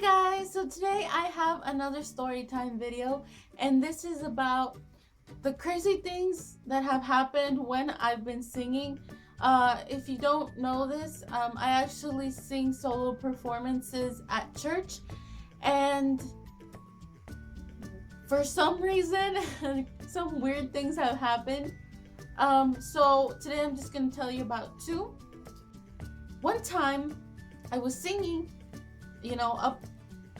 Hi guys, so today I have another story time video, and this is about the crazy things that have happened when I've been singing. If you don't know this, I actually sing solo performances at church, and for some reason some weird things have happened. So today I'm just gonna tell you about two. One time I was singing,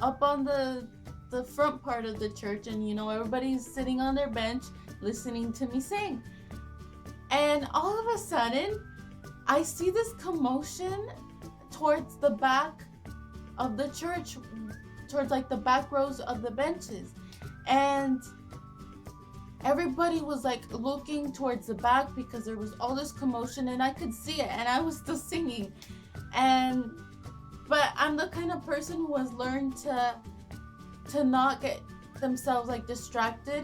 up on the front part of the church, and everybody's sitting on their bench listening to me sing, and all of a sudden I see this commotion towards the back of the church, towards like the back rows of the benches, and everybody was like looking towards the back because there was all this commotion and I could see it, and I was still singing. But I'm the kind of person who has learned to not get themselves like distracted,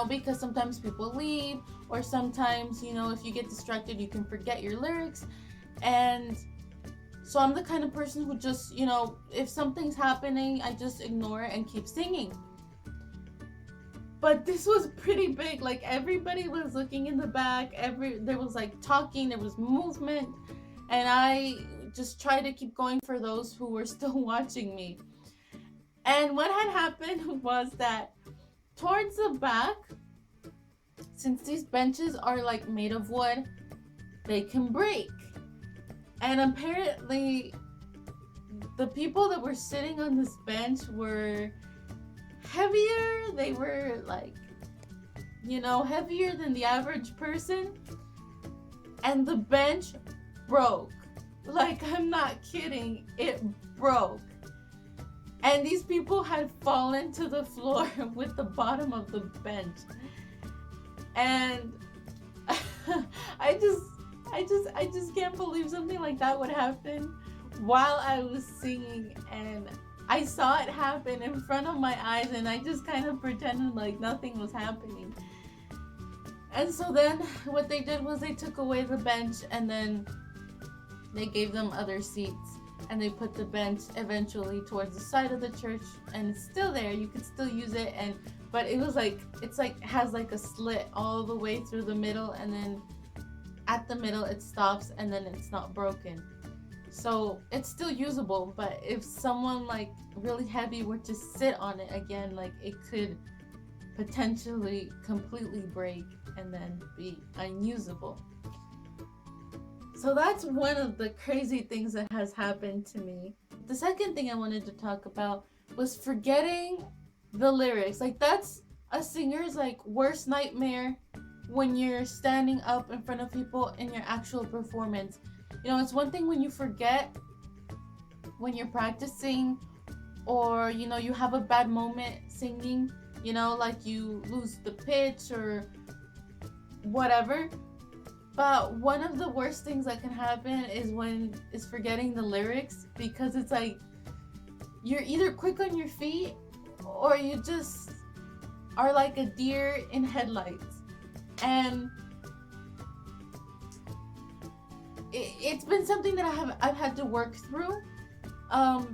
because sometimes people leave, or sometimes, if you get distracted, you can forget your lyrics. And so I'm the kind of person who just, if something's happening, I just ignore it and keep singing. But this was pretty big. Like, everybody was looking in the back. There was like talking, there was movement, and I just tried to keep going for those who were still watching me. And what had happened was that towards the back, since these benches are like made of wood, they can break. And apparently the people that were sitting on this bench were heavier. They were like, heavier than the average person. And the bench broke. Like, I'm not kidding, it broke. And these people had fallen to the floor with the bottom of the bench. And I just can't believe something like that would happen while I was singing, and I saw it happen in front of my eyes, and I just kind of pretended like nothing was happening. And so then what they did was they took away the bench, and then they gave them other seats, and they put the bench eventually towards the side of the church, and it's still there. You could still use it, but it was like, has like a slit all the way through the middle, and then at the middle it stops, and then it's not broken. So it's still usable, but if someone like really heavy were to sit on it again, like, it could potentially completely break and then be unusable. So that's one of the crazy things that has happened to me. The second thing I wanted to talk about was forgetting the lyrics. Like, that's a singer's like worst nightmare when you're standing up in front of people in your actual performance. It's one thing when you forget when you're practicing, or you have a bad moment singing, like you lose the pitch or whatever. But one of the worst things that can happen is forgetting the lyrics, because it's like you're either quick on your feet, or you just are like a deer in headlights. And it's been something that I've had to work through,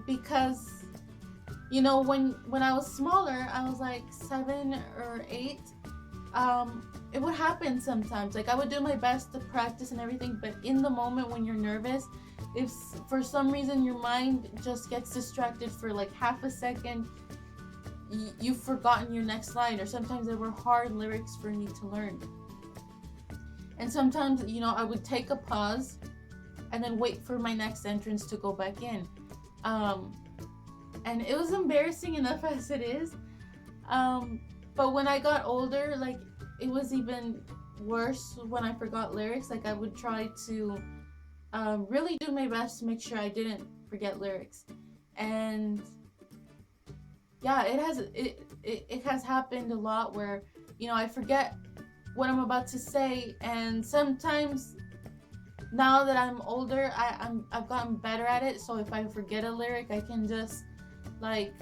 because when I was smaller, I was like 7 or 8. It would happen sometimes. Like, I would do my best to practice and everything, but in the moment when you're nervous, if for some reason your mind just gets distracted for like half a second, you've forgotten your next line. Or sometimes there were hard lyrics for me to learn, and sometimes I would take a pause and then wait for my next entrance to go back in. And it was embarrassing enough as it is, but when I got older, like, it was even worse when I forgot lyrics. Like, I would try to really do my best to make sure I didn't forget lyrics. And yeah, it has happened a lot where I forget what I'm about to say. And sometimes, now that I'm older, I've gotten better at it. So if I forget a lyric, I can just like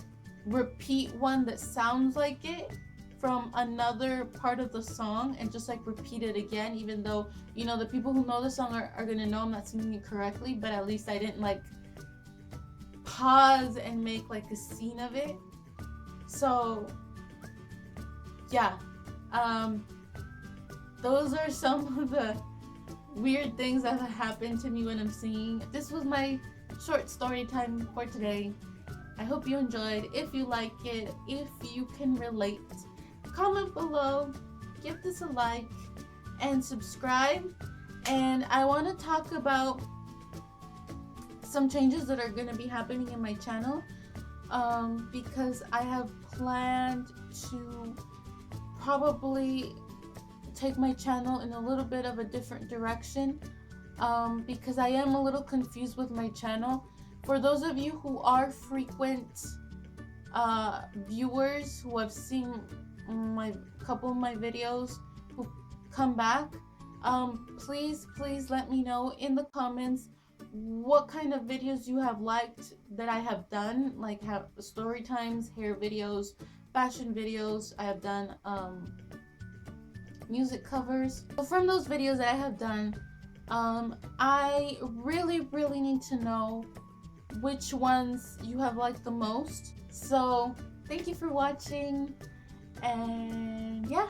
repeat one that sounds like it from another part of the song, and just like repeat it again, even though the people who know the song are gonna know I'm not singing it correctly, but at least I didn't like pause and make like a scene of it. So yeah, those are some of the weird things that have happened to me when I'm singing. This was my short story time for today. I hope you enjoyed. If you like it, if you can relate, comment below, give this a like, and subscribe. And I want to talk about some changes that are going to be happening in my channel, because I have planned to probably take my channel in a little bit of a different direction, because I am a little confused with my channel. For those of you who are frequent viewers who have seen my couple of my videos who come back, please let me know in the comments what kind of videos you have liked that I have done, like have story times, hair videos, fashion videos. I have done music covers. So from those videos that I have done, I really need to know which ones you have liked the most. So thank you for watching, and yeah.